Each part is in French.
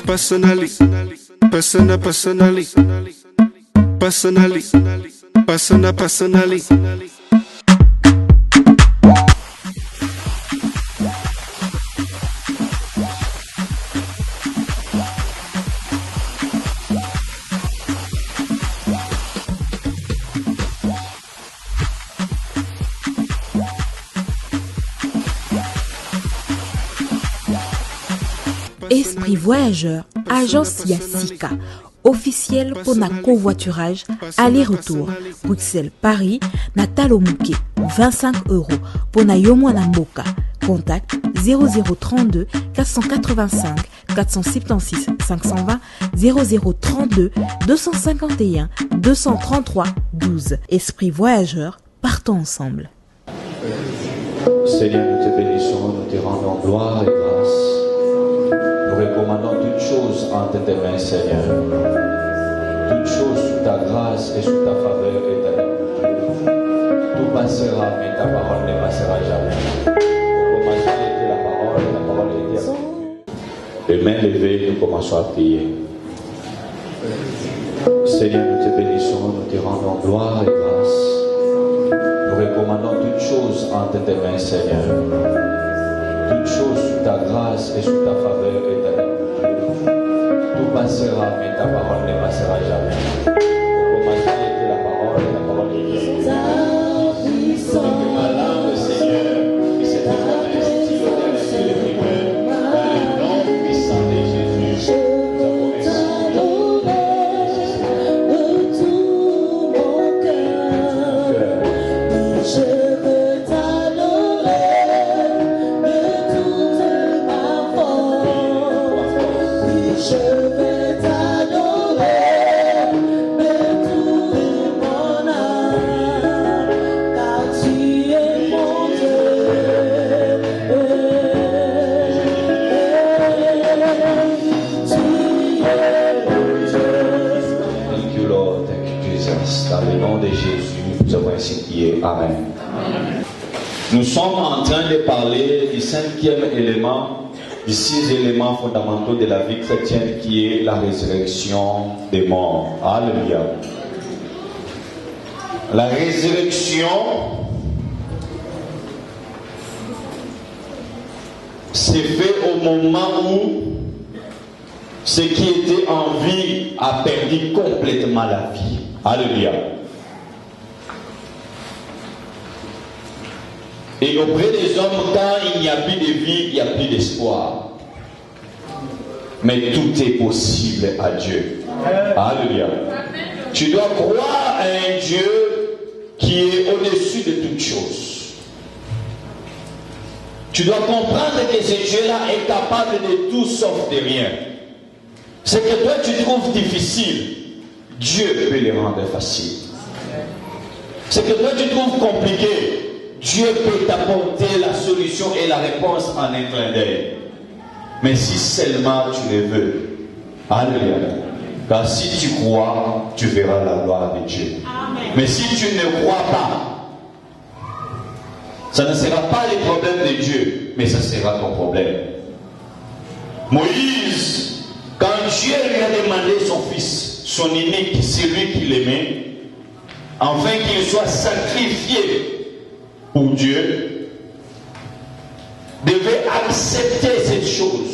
personally, personally. Esprit Voyageur, agence Yassika, officielle pour na covoiturage, aller-retour, Bruxelles-Paris, Natalo Mouké, 25 €, pour na Yomwana Mboka, contact 0032 485 476 520 0032 251 233 12. Esprit Voyageur, partons ensemble. Seigneur, nous te bénissons, nous te rendons gloire et grâce. Nous recommandons toutes choses entre tes mains, Seigneur. Toutes choses sous ta grâce et sous ta faveur éternelle. Tout passera, mais ta parole ne passera jamais. Au commencement était la parole était avec Dieu. Les mains levées, nous commençons à prier. Seigneur, nous te bénissons, nous te rendons gloire et grâce. Nous recommandons toutes choses entre tes mains, Seigneur. Toutes choses sous ta grâce et sous ta faveur éternelle. Tout passera, mais ta parole ne passera jamais. Au commencement était la parole était avec Dieu. Que ma langue, Seigneur, qui s'est investie au dernier de primeur, dans le nom puissant de Jésus, nous avons Amen. Nous sommes en train de parler du cinquième élément, des 6 éléments fondamentaux de la vie chrétienne qui est la résurrection des morts. Alléluia. La résurrection, c'est fait au moment où ce qui était en vie a perdu complètement la vie. Alléluia. Et auprès des hommes, quand il n'y a plus de vie, il n'y a plus d'espoir. Mais tout est possible à Dieu. Alléluia. Tu dois croire à un Dieu qui est au-dessus de toutes choses. Tu dois comprendre que ce Dieu-là est capable de tout sauf de rien. Ce que toi tu trouves difficile, Dieu peut le rendre facile. Ce que toi tu trouves compliqué, Dieu peut t'apporter la solution et la réponse en un clin d'œil. Mais si seulement tu le veux. Alléluia. Car si tu crois, tu verras la gloire de Dieu. Amen. Mais si tu ne crois pas, ça ne sera pas le problème de Dieu, mais ça sera ton problème. Moïse, quand Dieu lui a demandé son fils, son unique, celui qu'il aimait, afin qu'il soit sacrifié pour Dieu, devait accepter cette chose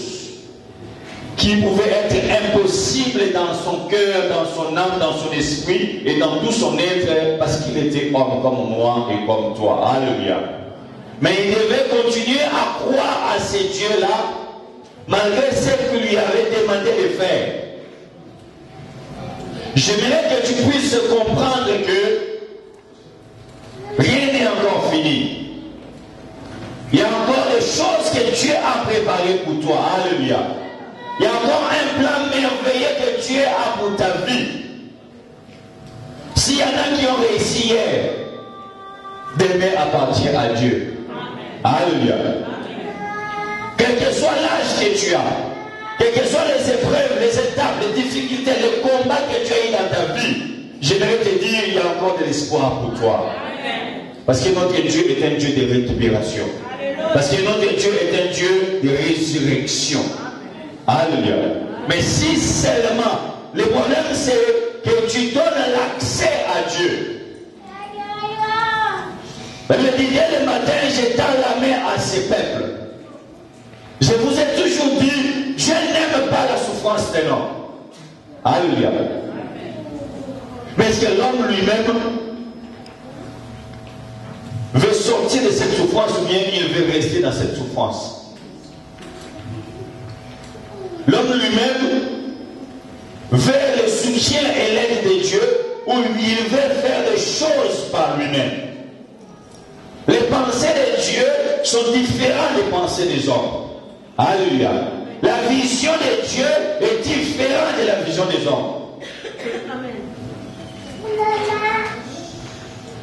qui pouvait être impossible dans son cœur, dans son âme, dans son esprit et dans tout son être, parce qu'il était homme comme moi et comme toi. Alléluia. Mais il devait continuer à croire à ces dieux-là malgré ce qu'il lui avait demandé de faire. J'aimerais que tu puisses comprendre que rien n'est encore fini. Il y a encore des choses que Dieu a préparées pour toi. Alléluia. Il y a encore un plan merveilleux que Dieu a pour ta vie. S'il y en a qui ont réussi hier, demain appartient à Dieu. Alléluia. Quel que soit l'âge que tu as, quelles que soient les épreuves, les étapes, les difficultés, les combats que tu as eu dans ta vie, j'aimerais te dire, il y a encore de l'espoir pour toi. Parce que notre Dieu est un Dieu de récupération. Parce que notre Dieu est un Dieu de résurrection. Alléluia. Mais si seulement, le problème c'est que tu donnes l'accès à Dieu. Mais le disait le matin, j'étends la main à ces peuples. Je vous ai toujours dit, je n'aime pas la souffrance des hommes. Alléluia. Mais est-ce que l'homme lui-même veut sortir de cette souffrance ou bien il veut rester dans cette souffrance? L'homme lui-même veut le soutien et l'aide de Dieu ou il veut faire des choses par lui-même. Les pensées de Dieu sont différentes des pensées des hommes. Alléluia. La vision de Dieu est différente de la vision des hommes. Amen.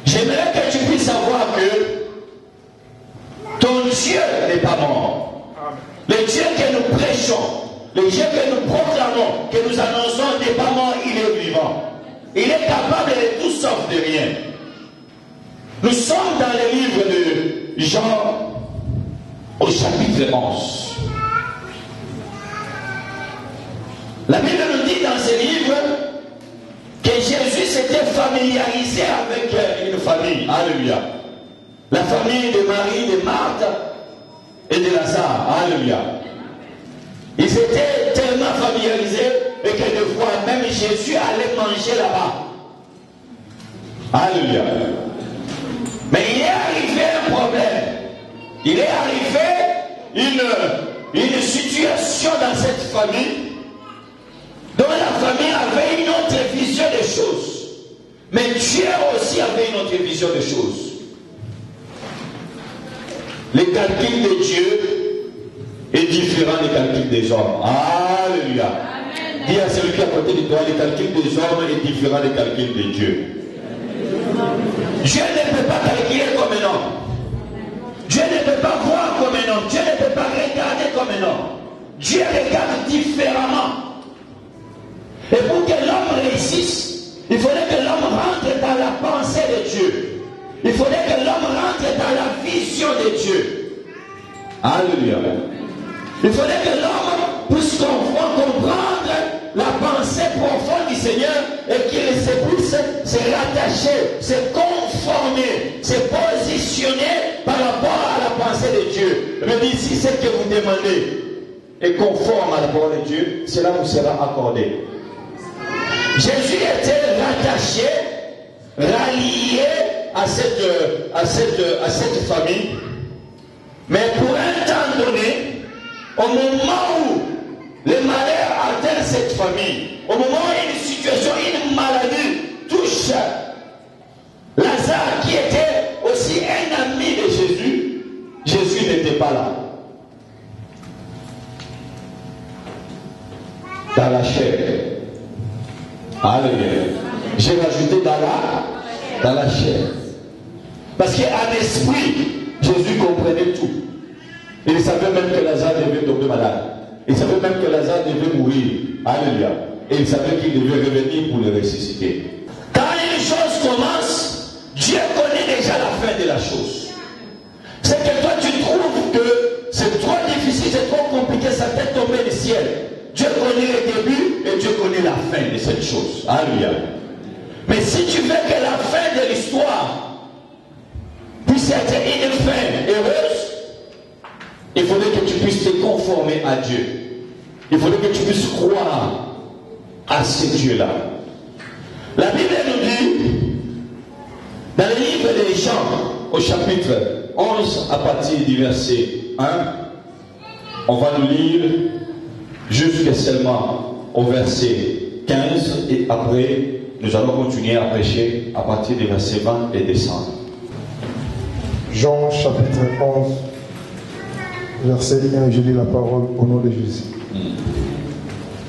J'aimerais que tu puisses savoir que ton Dieu n'est pas mort. Le Dieu que nous prêchons, le Dieu que nous proclamons, que nous annonçons n'est pas mort, il est vivant. Il est capable de tout sauf de rien. Nous sommes dans le livre de Jean au chapitre 11. La Bible nous dit dans ce livre que Jésus s'était familiarisé avec une famille. Alléluia. La famille de Marie, de Marthe et de Lazare. Alléluia. Ils étaient tellement familiarisés et que des fois même Jésus allait manger là-bas. Alléluia. Mais il est arrivé un problème. Il est arrivé une situation dans cette famille dont la famille avait une autre vision des choses. Mais Dieu aussi avait une autre vision des choses. Le calcul de Dieu est différent des calculs des hommes. Alléluia. Dis à celui qui est à côté de toi, le calcul des hommes est différent des calculs de Dieu. Dieu ne peut pas calculer comme un homme. Dieu ne peut pas voir comme un homme. Dieu ne peut pas regarder comme un homme. Dieu regarde différemment. Et pour que l'homme réussisse, il faudrait que l'homme rentre dans la pensée de Dieu. Il faudrait que l'homme rentre dans la vision de Dieu. Alléluia. Il faudrait que l'homme puisse comprendre la pensée profonde du Seigneur et qu'il puisse se rattacher, se conformer, se positionner par rapport à la pensée de Dieu. Je me dis, si ce que vous demandez est conforme à la parole de Dieu, cela vous sera accordé. Jésus était rattaché, rallié à cette famille, mais pour un temps donné, au moment où le malheur atteint cette famille, au moment où une situation, une maladie touche Lazare qui était aussi un ami de Jésus, Jésus n'était pas là. Dans la chair. Alléluia. J'ai rajouté dans la chair. Parce qu'en esprit, Jésus comprenait tout. Il savait même que Lazare devait tomber malade. Il savait même que Lazare devait mourir. Alléluia. Et il savait qu'il devait revenir pour le ressusciter. Quand une chose commence, Dieu connaît déjà la fin de la chose. C'est que toi tu trouves que c'est trop difficile, c'est trop compliqué, ça peut tomber du ciel. Dieu connaît le début et Dieu connaît la fin de cette chose. Alléluia. Mais si tu veux que la fin de l'histoire puisse être une fin heureuse, il faudrait que tu puisses te conformer à Dieu. Il faudrait que tu puisses croire à ce Dieu-là. La Bible nous dit, dans le livre des Jean, au chapitre 11, à partir du verset 1, on va nous lire jusqu'à seulement au verset 15 et après nous allons continuer à prêcher à partir du verset 20 et descendre. Jean chapitre 11 verset 1, je lis la parole au nom de Jésus.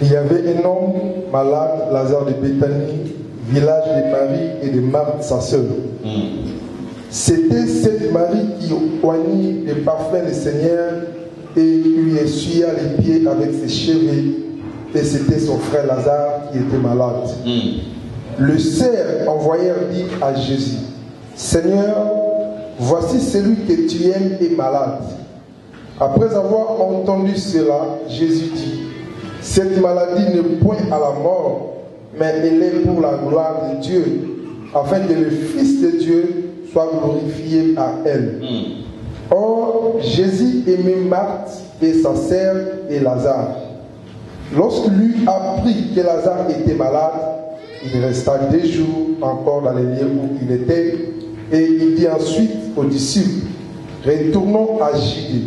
Il y avait un homme malade, Lazare de Béthanie, village de Marie et de Marthe sa sœur. C'était cette Marie qui oignit le parfum du Seigneur et lui essuya les pieds avec ses cheveux, et c'était son frère Lazare qui était malade. Le cerf envoyèrent dire à Jésus, Seigneur, voici celui que tu aimes est malade. Après avoir entendu cela, Jésus dit, Cette maladie n'est point à la mort, mais elle est pour la gloire de Dieu, afin que le Fils de Dieu soit glorifié à elle. Or, Jésus aimait Marthe et sa sœur et Lazare. Lorsqu'il lui apprit que Lazare était malade, il resta 2 jours encore dans les lieux où il était, et il dit ensuite aux disciples, retournons à Judée.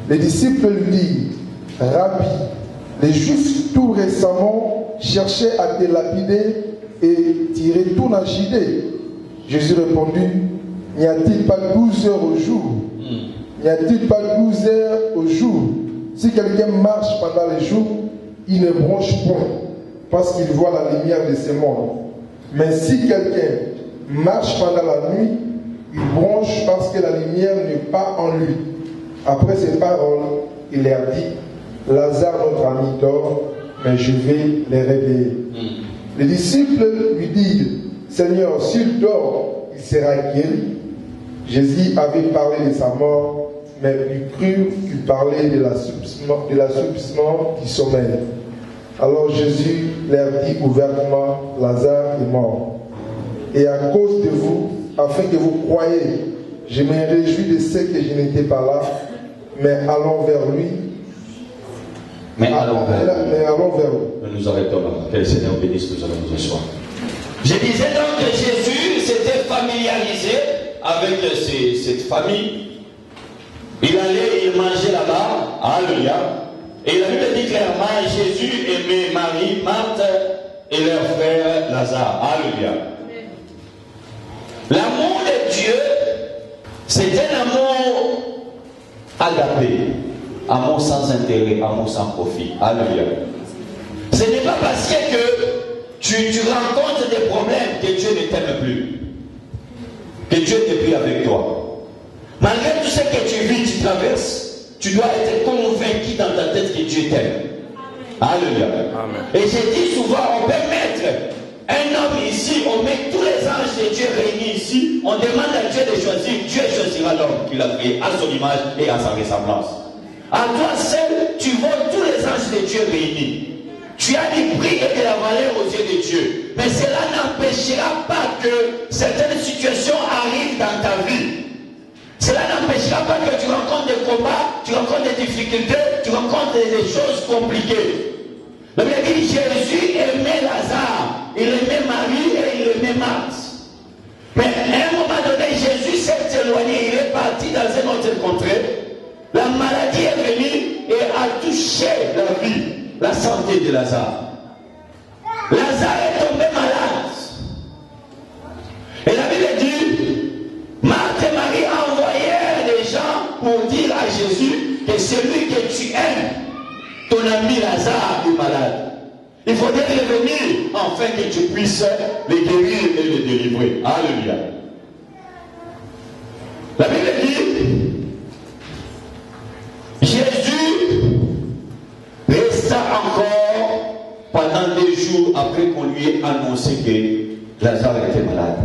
Les disciples lui disent, Rabbi, les Juifs tout récemment cherchaient à te lapider et tu retournes à Judée. Jésus répondit, n'y a-t-il pas 12 heures au jour? N'y a-t-il pas 12 heures au jour? Si quelqu'un marche pendant les jours, il ne bronche point, parce qu'il voit la lumière de ce monde. Mais si quelqu'un marche pendant la nuit, il bronche parce que la lumière n'est pas en lui. Après ces paroles, il leur dit, Lazare, notre ami, dort, mais je vais les réveiller. Les disciples lui disent, Seigneur, s'il dort, il sera guéri. Jésus avait parlé de sa mort, mais ils crurent qu'il parlait de l'assouplissement du sommeil. Alors Jésus leur dit ouvertement, Lazare est mort. Et à cause de vous, afin que vous croyiez, je me réjouis de ce que je n'étais pas là, mais allons vers lui. Mais allons vers lui. Nous arrêtons là. Que le Seigneur bénisse nous allons ce soir. Je disais donc que Jésus s'était familiarisé avec cette famille. Il allait, il mangeait là-bas. Alléluia. Et la Bible dit clairement, Jésus aimait Marie, Marthe et leur frère Lazare. Alléluia. L'amour de Dieu, c'est un amour agapé, amour sans intérêt, amour sans profit. Alléluia. Ce n'est pas parce que tu rencontres des problèmes que Dieu ne t'aime plus, que Dieu n'est plus avec toi. Malgré tout ce que tu vis, tu traverses, tu dois être convaincu dans ta tête que Dieu t'aime. Alléluia. Et je dis souvent, on peut mettre un homme ici, on met tous les anges de Dieu réunis ici, on demande à Dieu de choisir, Dieu choisira l'homme qu'il a créé à son image et à sa ressemblance. À toi seul, tu voles tous les anges de Dieu réunis. Tu as du prix et de la valeur aux yeux de Dieu. Mais cela n'empêchera pas que certaines situations arrivent dans ta vie. Cela n'empêchera pas que tu rencontres des combats, tu rencontres des difficultés, tu rencontres des choses compliquées. La Bible dit Jésus aimait Lazare, il aimait Marie et il aimait Marthe. Mais à un moment donné, Jésus s'est éloigné, il est parti dans un autre contrée. La maladie est venue et a touché la vie, la santé de Lazare. Lazare est tombé malade. Et la Bible dit, Marthe et Marie envoyèrent des gens pour dire à Jésus que celui que tu aimes, ton ami Lazare est malade. Il faudrait revenir afin que tu puisses les guérir et les délivrer. Alléluia. La Bible dit, Jésus resta encore pendant 2 jours après qu'on lui ait annoncé que Lazare était malade.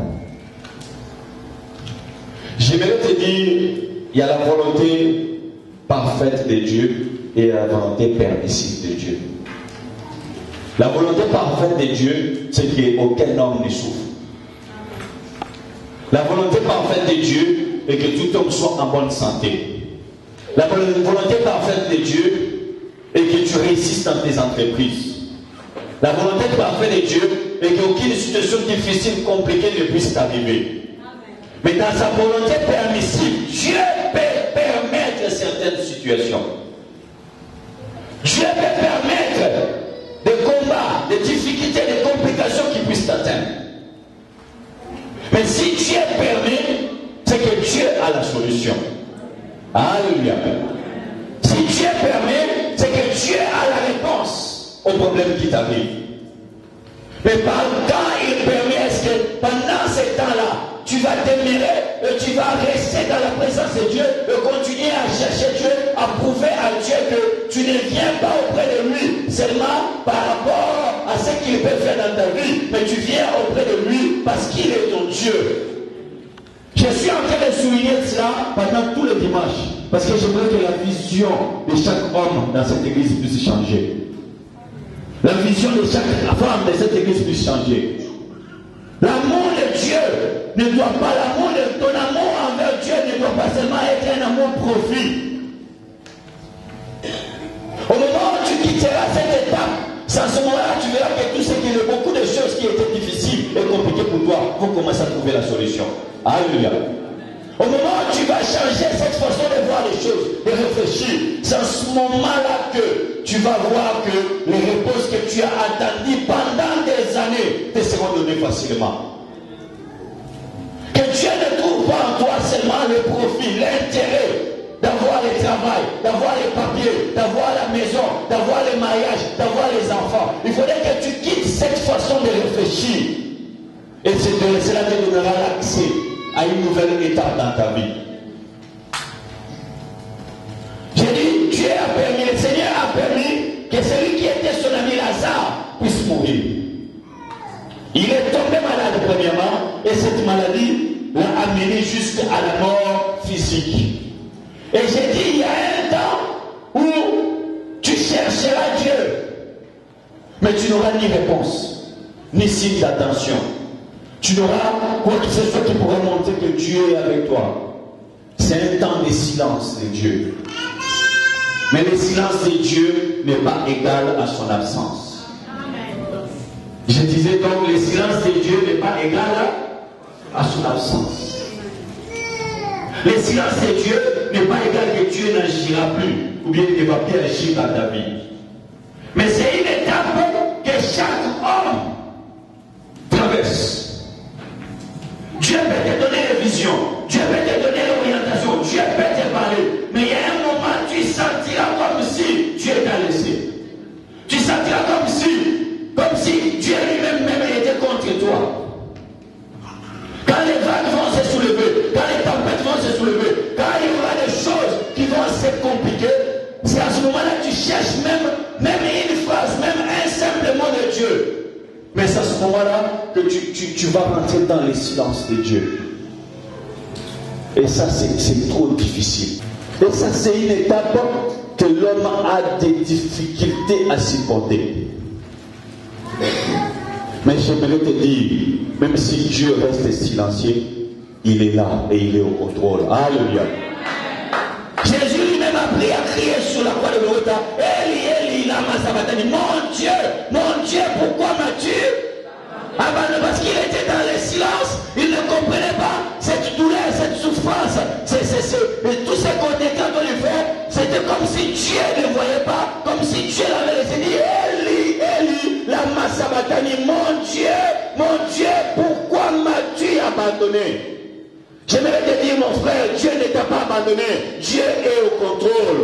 J'aimerais te dire, il y a la volonté parfaite de Dieu et la volonté permissive de Dieu. La volonté parfaite de Dieu, c'est qu'aucun homme ne souffre. La volonté parfaite de Dieu est que tout homme soit en bonne santé. La volonté parfaite de Dieu est que tu réussisses dans tes entreprises. La volonté parfaite de Dieu est qu'aucune situation difficile, compliquée ne puisse t'arriver. Mais dans sa volonté permissive, Dieu peut permettre certaines situations. Dieu peut permettre des combats, des difficultés, des complications qui puissent t'atteindre. Mais si Dieu permet, c'est que Dieu a la solution. Alléluia. Si Dieu permet, c'est que Dieu a la réponse aux problèmes qui t'arrivent. Mais quand il permet, est-ce que pendant ce temps-là, tu vas demeurer et tu vas rester dans la présence de Dieu et continuer à chercher Dieu, à prouver à Dieu que tu ne viens pas auprès de lui seulement par rapport à ce qu'il peut faire dans ta vie, mais tu viens auprès de lui parce qu'il est ton Dieu. Je suis en train de souligner cela pendant tous les dimanches parce que j'aimerais que la vision de chaque homme dans cette église puisse changer. La vision de chaque femme de cette église puisse changer. L'amour de Dieu ne doit pas, ton amour envers Dieu ne doit pas seulement être un amour profit. Au moment où tu quitteras cette étape, c'est à ce moment-là que tu verras que tout ce qui est beaucoup de choses qui étaient difficiles et compliquées pour toi vont commencer à trouver la solution. Alléluia. Au moment où tu vas changer cette façon de voir les choses, de réfléchir, c'est à ce moment-là que tu vas voir que les réponses que tu as attendues pendant des années te seront données facilement. Que Dieu ne trouve pas en toi seulement le profit, l'intérêt d'avoir le travail, d'avoir les papiers, d'avoir la maison, d'avoir le mariage, d'avoir les enfants. Il faudrait que tu quittes cette façon de réfléchir. Et cela te donnera l'accès à une nouvelle étape dans ta vie. J'ai dit, Dieu a permis, le Seigneur a permis que celui qui était son ami Lazare puisse mourir. Il est tombé malade premièrement, et cette maladie l'a amené jusqu'à la mort physique. Et j'ai dit, il y a un temps où tu chercheras Dieu, mais tu n'auras ni réponse, ni signe d'attention. Tu n'auras quoi que ce soit qui pourrait montrer que Dieu est avec toi. C'est un temps de silence de Dieu. Mais le silence de Dieu n'est pas égal à son absence. Je disais donc, le silence de Dieu n'est pas égal à son absence. Le silence de Dieu n'est pas égal que Dieu n'agira plus, ou bien il ne va plus agir dans ta vie. Mais c'est une étape que chaque homme traverse. Dieu peut te donner les visions, Dieu peut te donner l'orientation, Dieu peut te parler. Mais il y a un moment, tu sentiras comme si Dieu t'a laissé. Tu sentiras comme si Dieu lui-même était contre toi. Quand les vagues vont se soulever, quand les tempêtes vont se soulever, quand il y aura des choses qui vont se compliquer, c'est à ce moment-là que tu cherches même une phrase, même un simple mot de Dieu. Mais c'est à ce moment-là que tu vas rentrer dans le silence de Dieu. Et ça, c'est trop difficile. Et ça, c'est une étape que l'homme a des difficultés à supporter. Mais j'aimerais te dire, même si Dieu reste silencieux, il est là et il est au contrôle. Alléluia. Jésus lui-même a pris à crier sur la croix de Golgotha. Eli, Eli, lama sabachthani. Mon Dieu, pourquoi m'as-tu abandonné? Parce qu'il était dans le silence, il ne comprenait pas cette douleur, cette souffrance. Tout ce qu'on était en train de faire, c'était comme si Dieu ne voyait pas, comme si Dieu l'avait laissé dire Eli, Eli, lama sabachthani. Mon Dieu, pourquoi m'as-tu abandonné? J'aimerais te dire, mon frère, Dieu ne t'a pas abandonné. Dieu est au contrôle.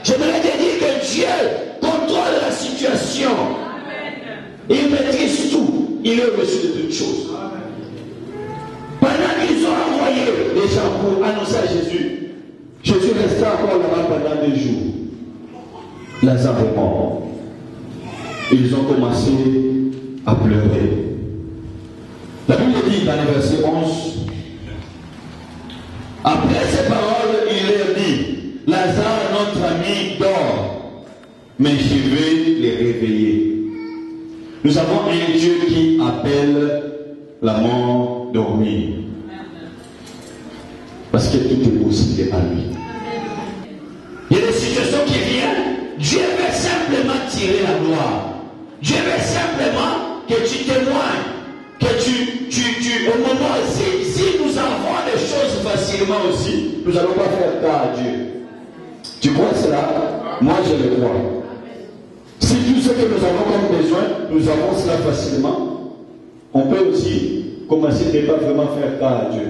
J'aimerais te dire que Dieu contrôle la situation. Il maîtrise tout. Il est au-dessus de toutes choses. Pendant qu'ils ont envoyé les gens pour annoncer à Jésus, Jésus resta encore là-bas pendant 2 jours. Lazare est mort. Ils ont commencé à pleurer. La Bible dit dans le verset 11, après ces paroles, il leur dit, Lazare, notre ami, dort, mais je vais les réveiller. Nous avons un Dieu qui appelle la mort dormir. Parce que tout est possible à lui. Il y a des situations qui viennent, Dieu veut simplement tirer la gloire. Dieu veut simplement que tu témoignes. Que au moment si nous avons des choses facilement aussi, nous n'allons pas faire cas à Dieu. Tu crois cela? Moi je le crois. Si tout ce que nous avons comme besoin, nous avons cela facilement, on peut aussi commencer à ne pas vraiment faire cas à Dieu.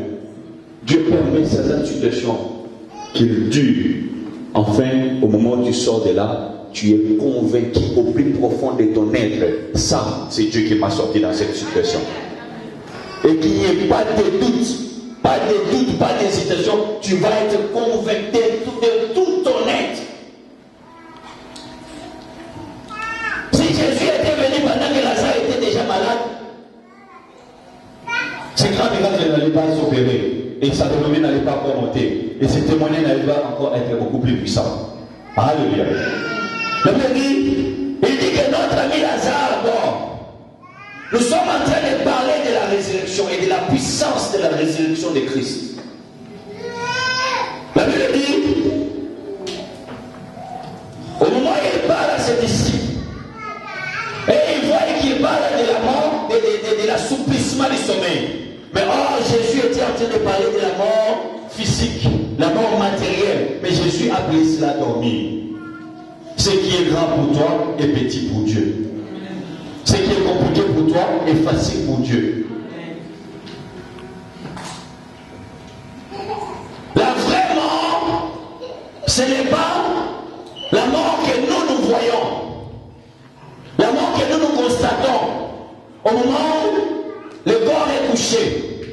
Dieu permet certaines situations qu'il dure. Enfin, au moment où tu sors de là, tu es convaincu au plus profond de ton être. Ça, c'est Dieu qui m'a sorti dans cette situation. Et qu'il n'y ait pas de doute, pas d'hésitation. Tu vas être convaincu de tout ton être. Si Jésus était venu pendant que Lazare était déjà malade, ces grands miracles n'allaient pas s'opérer. Et sa renommée n'allait pas encore monter. Et ses témoignages n'allaient pas encore être beaucoup plus puissants. Alléluia. La Bible dit, il dit que notre notre ami Lazare mort, nous sommes en train de parler de la résurrection et de la puissance de la résurrection de Christ. La Bible dit, au moment où il parle à ses disciples, et il voit qu'il parle de la mort, de l'assouplissement du sommeil. Mais Jésus était en train de parler de la mort physique, la mort matérielle. Mais Jésus a appelé cela dormir. Ce qui est grand pour toi est petit pour Dieu. Ce qui est compliqué pour toi est facile pour Dieu. La vraie mort, ce n'est pas la mort que nous voyons. La mort que nous constatons au moment où le corps est couché.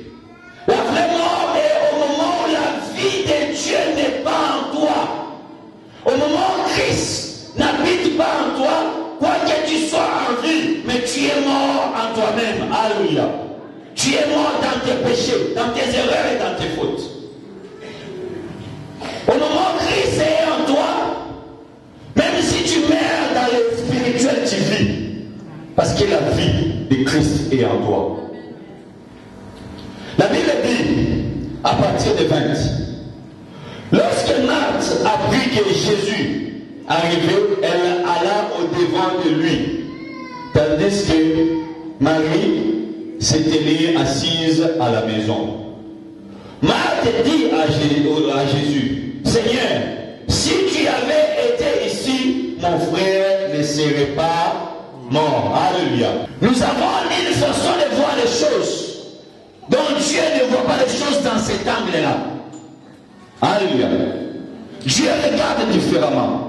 La vraie mort est au moment où la vie de Dieu n'est pas en toi. Au moment où Christ n'habite pas en toi, quoi que tu sois en vie, mais tu es mort en toi-même. Alléluia. Tu es mort dans tes péchés, dans tes erreurs et dans tes fautes. Au moment où Christ est en toi, même si tu meurs dans le spirituel, tu vis. Parce que la vie de Christ est en toi. La Bible dit, à partir de 20, lorsque Marthe apprit que Jésus arrivait, elle alla au-devant de lui. Tandis que Marie s'était assise à la maison. Marthe dit à Jésus, Seigneur, si tu avais été ici, mon frère ne serait pas mort. Alléluia. Nous avons une façon de voir les choses dont Dieu ne voit pas les choses dans cet angle-là. Alléluia. Dieu regarde différemment.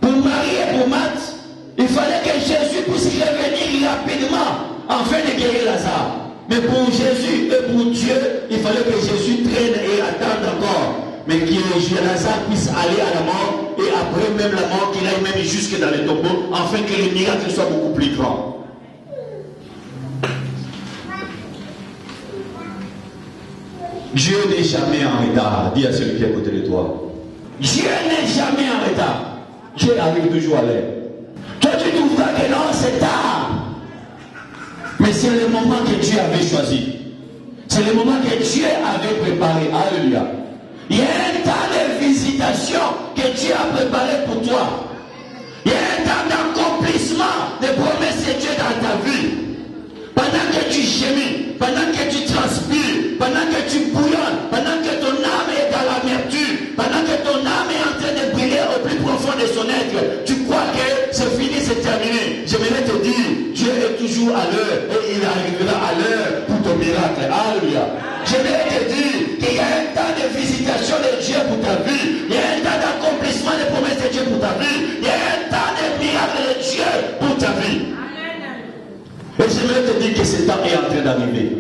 Pour Marie et pour Marthe, il fallait que Jésus puisse revenir rapidement afin de guérir Lazare. Mais pour Jésus et pour Dieu, il fallait que Jésus traîne et attende encore. Mais que Lazare puisse aller à la mort et après même la mort qu'il aille même jusque dans les tombeaux afin que le miracle soit beaucoup plus grand. Dieu n'est jamais en retard. Dis à celui qui est à côté de toi. Dieu n'est jamais en retard. Dieu arrive toujours à l'heure. Toi tu trouveras que non, c'est tard. Mais c'est le moment que Dieu avait choisi. C'est le moment que Dieu avait préparé. Alléluia. Il y a un temps de visitation que Dieu a préparé pour toi. Il y a un temps d'accomplissement des promesses de Dieu dans ta vie. Pendant que tu gémis, pendant que tu transpires, pendant que tu bouillonnes, pendant que ton âme est dans l'amertume, pendant que ton âme est en train de briller au plus profond de son être, tu crois que c'est fini, c'est terminé. J'aimerais te dire, Dieu est toujours à l'heure et il arrivera à l'heure pour ton miracle. Alléluia. J'aimerais te dire qu'il y a un temps de visitation de Dieu pour ta vie. Il y a un temps d'accomplissement des promesses de Dieu pour ta vie. Il y a un temps de miracle de Dieu pour ta vie. Et j'aimerais te dire que ce temps est en train d'arriver.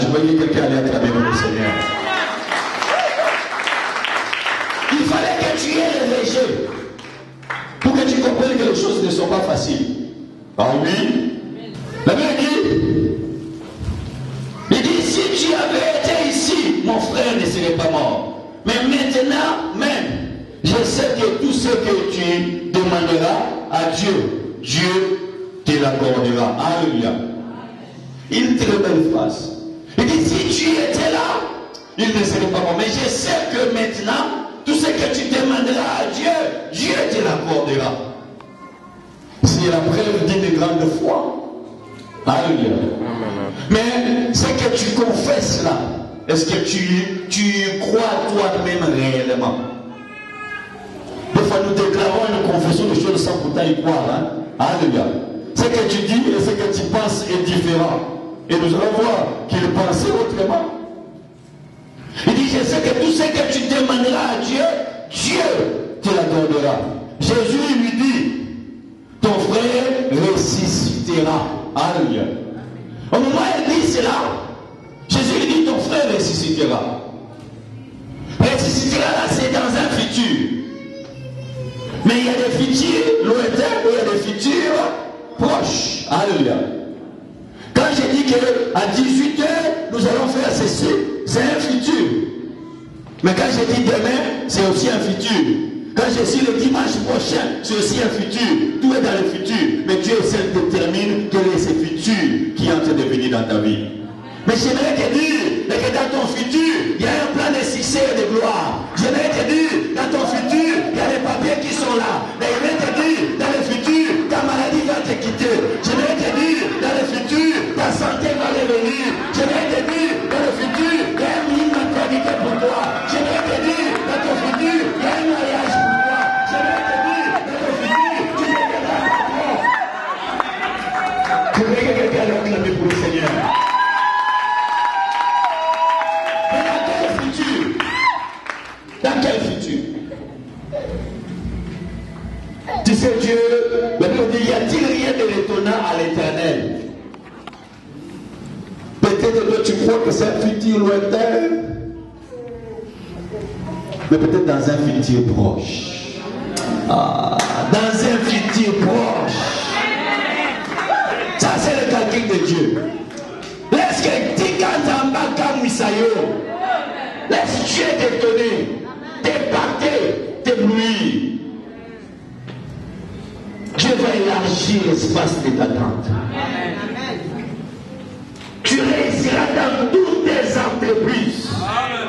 Je voyais quelqu'un aller acclamer le Seigneur. Il fallait que tu aies le léger pour que tu comprennes que les choses ne sont pas faciles. Ah oui. La Bible dit, il dit, si tu avais été ici, mon frère ne serait pas mort. Mais maintenant même, je sais que tout ce que tu demanderas à Dieu, Dieu te l'accordera. Alléluia. Une très belle phrase. Il dit, si tu étais là, il ne serait pas mort. Mais je sais que maintenant, tout ce que tu demanderas à Dieu, Dieu te l'accordera. C'est la preuve d'une grande foi. Alléluia. Mais ce que tu confesses là, est-ce que tu crois toi-même réellement? Des fois nous déclarons une confession de choses sans pourtant y croire. Hein? Alléluia. Ce que tu dis et ce que tu penses est différent. Et nous allons voir qu'il pensait autrement. Il dit, je sais que tout ce que tu demanderas à Dieu, Dieu te l'accordera. Jésus lui dit, ton frère ressuscitera. Alléluia. Au moment où il dit cela, Jésus lui dit, ton frère ressuscitera. Ressuscitera là, c'est dans un futur. Mais il y a des futurs lointains et il y a des futurs proches. Alléluia. Quand j'ai dit qu'à 18h, nous allons faire ceci, c'est un futur. Mais quand j'ai dit demain, c'est aussi un futur. Quand je suis le dimanche prochain, c'est aussi un futur. Tout est dans le futur. Mais Dieu seul détermine quel est ce futur qui est en train de venir dans ta vie. Mais j'aimerais te dire que dans ton futur, il y a un plan de succès et de gloire. J'aimerais te dire, dans ton futur, il y a des papiers qui sont là. Mais j'aimerais te dire, dans le futur, ta maladie va te quitter. J'aimerais te dire, dans le futur, ta santé va revenir. J'aimerais te dire, dans le futur, il y a une ligne maternité pour toi. J'aimerais te dire, dans ton futur, il y a un mariage pour toi. J'aimerais te dire, dans ton futur, tu deviendras patron. Je voudrais que quelqu'un l'acclame pour le Seigneur. Dans quel futur? Tu sais, Dieu, la Bible dit, y a-t-il rien de l'étonnant à l'Éternel? Peut-être que tu crois que c'est un futur lointain, mais peut-être dans un futur proche. Ah, dans un futur proche. Ça, c'est le calcul de Dieu. Laisse que Tikantambaka Misayo. Laisse Dieu t'étonner, t'épater, t'éblouir. Dieu va élargir l'espace de ta tente. Tu réussiras dans toutes tes entreprises.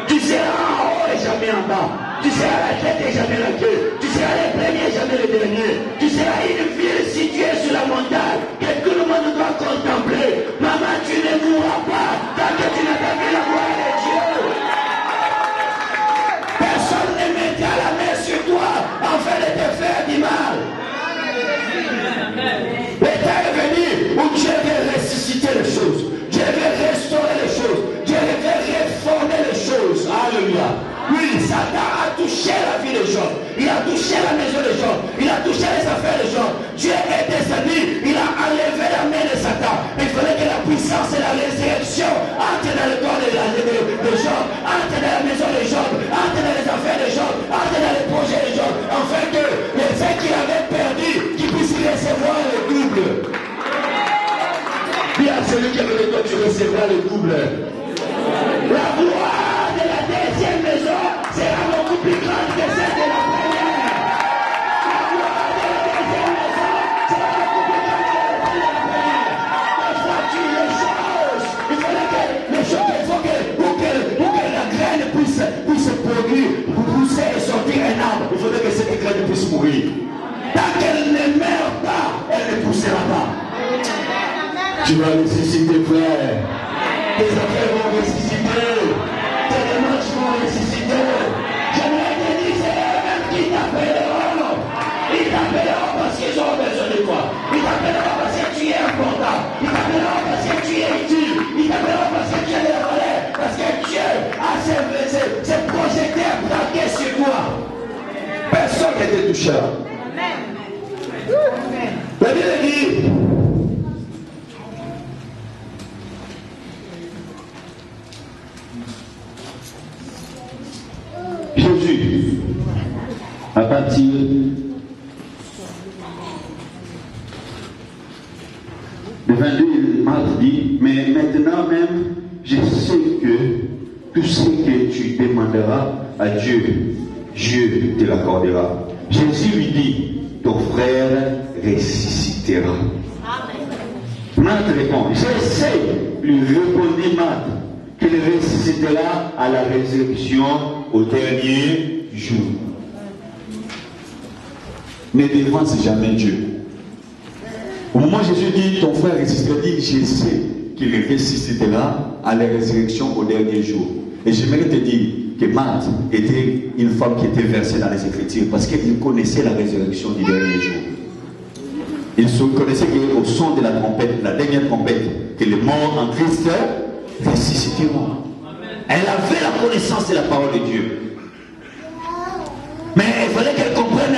Tu seras en haut et jamais en bas. Tu seras la tête et jamais la queue. Tu seras le premier et jamais le dernier. Tu seras une ville située sur la montagne que tout le monde doit contempler. Maman, tu ne mourras pas tant que tu n'as pas vu la gloire de Dieu. Personne ne mettra la main sur toi afin de te faire du mal. L'état est venu où Dieu veut ressusciter les choses. Dieu veut restaurer les choses. Dieu veut réformer les choses. Alléluia. Oui, Satan a touché la vie des gens. Il a touché la maison des gens. Il a touché les affaires des gens. Dieu est descendu. Il a enlevé la main de Satan. Il fallait que la puissance et la résurrection entrent dans le corps des gens, entrent dans la maison des gens, entrent dans les affaires des gens, entrent dans les projets des gens, afin que les uns qui avaient perdu, qu'ils puissent recevoir le double. Dis à celui qui avait de toi, tu recevras le double. La gloire de la deuxième maison sera beaucoup plus grande que celle de la première. La gloire de la deuxième maison sera beaucoup plus grande que celle de la première. Mais vois-tu les choses? Il fallait que les choses, il faut que pour que la graine puisse produire, pousser et sortir un arbre, il faudrait que cette graine puisse mourir. Tant qu'elle ne meurt pas, elle ne poussera pas. Tu vas ressusciter, frère. Tes affaires vont ressusciter. Tes démarches vont ressusciter. J'aimerais te dire, c'est eux-mêmes qui t'appelleront. Ils t'appelleront parce qu'ils ont besoin de toi. Ils t'appelleront parce que tu es important. Ils t'appelleront parce que tu es utile. Ils t'appelleront parce que tu es le relais. Parce que Dieu a ses projecteurs braqués sur toi. Personne ne te touchera. La Bible dit, Jésus, à partir de 22, Marc dit, mais maintenant même, je sais que tout ce que tu demanderas à Dieu, Dieu te l'accordera. Jésus lui dit, ton frère ressuscitera. Marc répond, je sais, lui répondit Marc, qu'il ressuscitera à la résurrection au dernier jour. Ne défense jamais Dieu. Au moment où Jésus dit, ton frère ressuscitera, dit, je sais qu'il ressuscitera à la résurrection au dernier jour. Et j'aimerais te dire que Marthe était une femme qui était versée dans les Écritures parce qu'il connaissait la résurrection du dernier jour. Il connaissait qu'au son de la trompette, la dernière trompette, que les morts en Christ ressusciteront. Elle avait la connaissance de la parole de Dieu. Mais il fallait qu'elle comprenne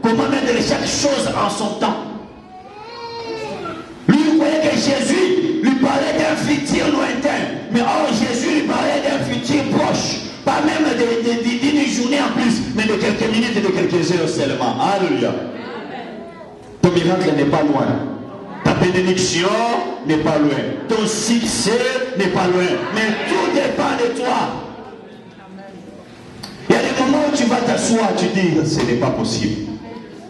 comment mettre chaque chose en son temps. Lui, il croyait que Jésus lui parlait d'un futur lointain. Mais or, Jésus lui parlait d'un futur proche. Pas même d'une journée en plus, mais de quelques minutes et de quelques heures seulement. Alléluia. Ton miracle n'est pas loin. Ta bénédiction n'est pas loin. Ton succès n'est pas loin. Mais tout dépend de toi. Il y a des moments où tu vas vas t'asseoir, tu dis, ce n'est pas possible.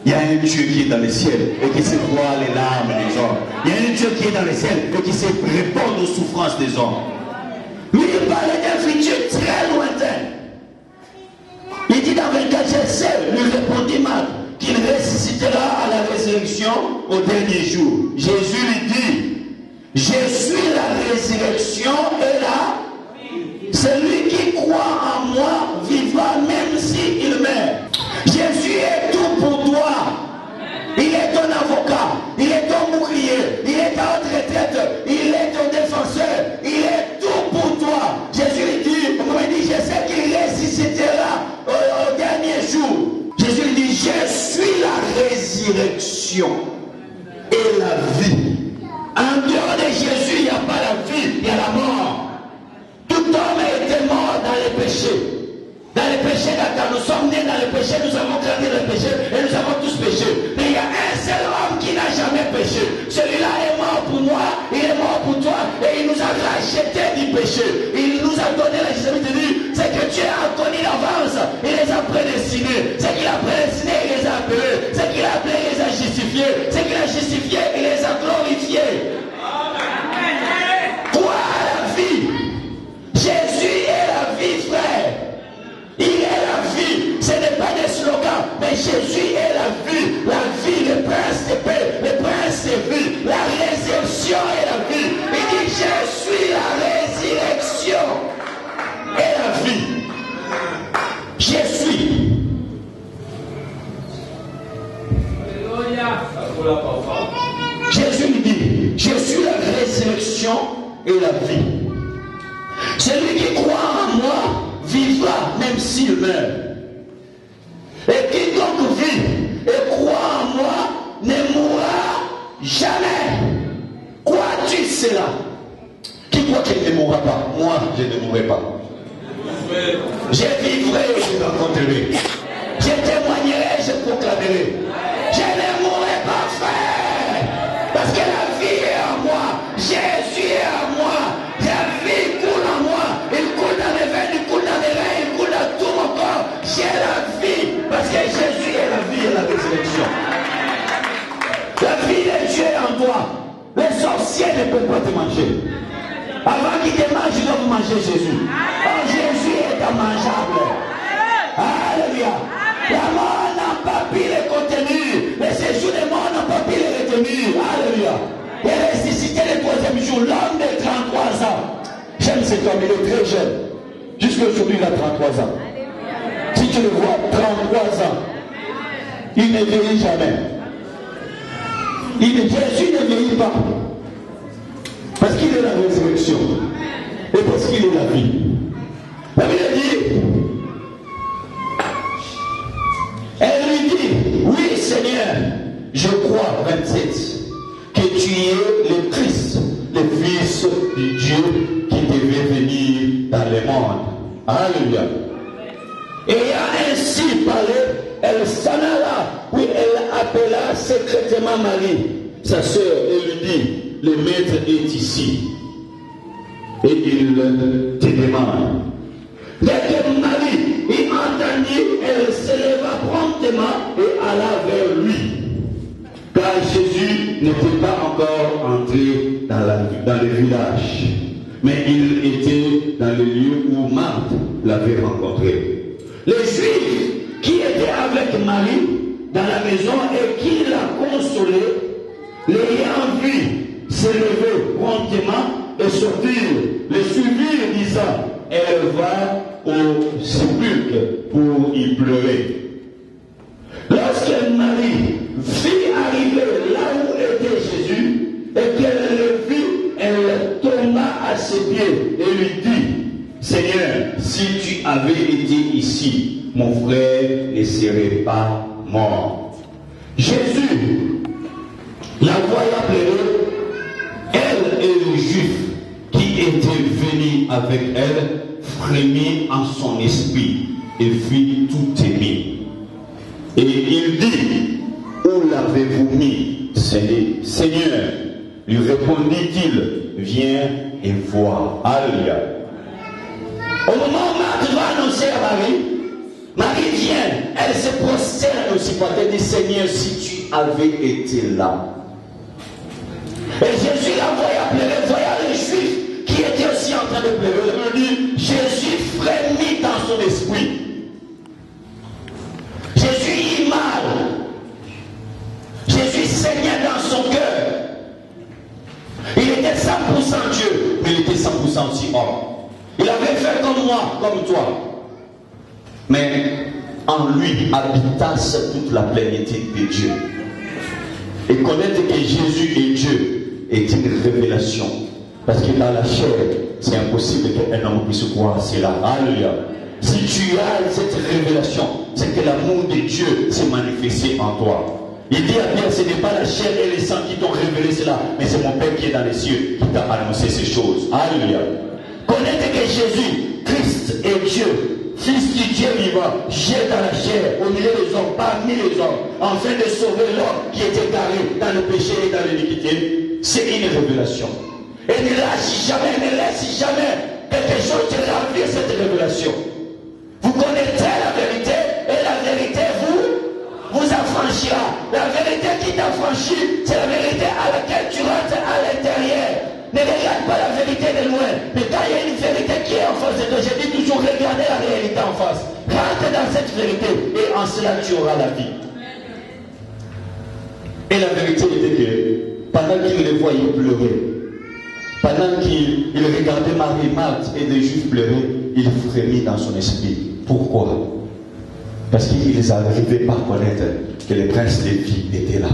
Il y a un Dieu qui est dans les ciels et qui sait voir les larmes des hommes. Il y a un Dieu qui est dans les ciels et qui sait répondre aux souffrances des hommes. Lui, il parlait d'un futur très lointain. Il dit dans 24, je sais, lui répondit Marc, qu'il ressuscitera à la résurrection au dernier jour. Jésus lui dit, je suis la résurrection et la... Celui qui croit en moi vivra même s'il meurt. Jésus est tout pour toi. Il est ton avocat, il est ton bouclier, il est ta retraite, il est ton défenseur, il est tout pour toi. Jésus lui dit, je sais qu'il ressuscitera au dernier jour. Jésus lui dit, je suis la résurrection et la vie. En dehors de Jésus, il n'y a pas la vie, il y a la mort. Tout homme a été mort dans les péchés. Dans les péchés d'Adam, nous sommes nés dans les péchés, nous avons grandi dans les péchés et nous avons tous péché. Mais il y a un seul homme qui n'a jamais péché. Celui-là est mort pour moi, il est mort pour toi et il nous a rachetés du péché. Il nous a donné la justice. C'est que Dieu a connu l'avance, il les a prédestinés. C'est qu'il a prédestiné, il les a appelés. C'est qu'il a appelé, il les a justifiés. C'est qu'il a justifié, il les a glorifiés. Quoi la vie? Jésus est la vie, frère. Il est la vie, ce n'est pas des slogans, mais Jésus est la vie, le prince de paix, le prince de vie, la résurrection est la vie. Il dit, je suis la résurrection et la vie. Je suis. Jésus lui dit, je suis la résurrection et la vie. Celui qui croit en moi vivra même s'il meurt. Et quiconque vit et croit en moi ne mourra jamais. Crois-tu cela? Qui croit qu'il ne mourra pas? Moi, je ne mourrai pas. Je vivrai et je rencontrerai. Je témoignerai et je proclamerai. Je ne mourrai pas, frère. Parce que la vie est en moi. Jésus est en moi. La vie coule en moi. Il coule dans mes veines, il coule dans mes reins, il coule dans tout mon corps. J'ai la vie. Parce que Jésus est la vie et la résurrection. La vie de Dieu est en toi. Les sorciers ne peuvent pas te manger. Avant qu'ils te mangent, ils doivent manger Jésus. Oh, Jésus est mangeable. Alléluia. La mort n'a pas pu les contenir. Les séjours des morts n'ont pas pu les retenir. Alléluia. Il est ressuscité le troisième jour. L'homme de 33 ans. J'aime cet homme, il est très jeune. Jusqu'à aujourd'hui, il a 33 ans. Si tu le vois, 33 ans, il ne vieillit jamais. Jésus ne vieillit pas. Parce qu'il est la résurrection. Et parce qu'il est la vie. La Bible dit, elle lui dit, oui Seigneur, je crois, 27, que tu es le Christ, le Fils du Dieu qui devait venir dans le monde. Alléluia. Ayant ainsi parlé, elle s'en alla, puis elle appela secrètement Marie, sa sœur, et lui dit, le maître est ici. Et il te demande. Dès que Marie y entendit, elle se leva promptement et alla vers lui. Car Jésus n'était pas encore entré dans le village, mais il était dans le lieu où Marthe l'avait rencontré. Les Juifs qui étaient avec Marie dans la maison et qui la consolaient, l'ayant vu se lever promptement et sortir, le suivirent disant, elle va au sépulcre pour y pleurer. Lorsque Marie vit arriver là où était Jésus et qu'elle le vit, elle tomba à ses pieds et lui dit, Seigneur, si tu avais été ici, mon frère ne serait pas mort. Jésus, la voyant pleurer, elle et les Juifs qui étaient venus avec elle frémit en son esprit et fut tout ému. Et il dit, où l'avez-vous mis, Seigneur? Lui répondit-il, viens et vois. Alléluia. Au moment où Marthe va annoncer à Marie, Marie vient elle se prosterne aussi pour te dire, Seigneur, si tu avais été là. Et Jésus l'envoya pleurer, voyant les Juifs qui étaient aussi en train de pleurer. Il dit, Jésus frémit dans son esprit. Jésus y mal. Jésus saignait dans son cœur. Il était 100% Dieu, mais il était 100% aussi homme. Il avait fait comme moi, comme toi. Mais en lui habitasse toute la plénitude de Dieu. Et connaître que Jésus est Dieu est une révélation. Parce que dans la chair, c'est impossible qu'un homme puisse croire cela. Alléluia. Si tu as cette révélation, c'est que l'amour de Dieu s'est manifesté en toi. Il dit à Pierre, ce n'est pas la chair et le sang qui t'ont révélé cela, mais c'est mon Père qui est dans les cieux qui t'a annoncé ces choses. Alléluia. Connaître que Jésus, Christ est Dieu, Fils du Dieu vivant, jette dans la chair, au milieu des hommes, parmi les hommes, afin de sauver l'homme qui était carré dans le péché et dans l'iniquité. C'est une révélation. Et ne lâche jamais, ne laisse jamais quelque chose de remplir cette révélation. Vous connaîtrez la vérité et la vérité vous affranchira. La vérité qui t'affranchit, c'est la vérité à laquelle tu rentres à l'intérieur. Ne regarde pas la vérité de loin. Mais quand il y a une vérité qui est en face de toi, je dis toujours, regardez la réalité en face. Rentre dans cette vérité et en cela tu auras la vie. Et la vérité était que pendant qu'il les voyait pleurer, pendant qu'il regardait Marie, Marthe et les Juifs pleurer, il frémit dans son esprit. Pourquoi? Parce qu'ils n'arrivaient pas à connaître que le prince de vie était là.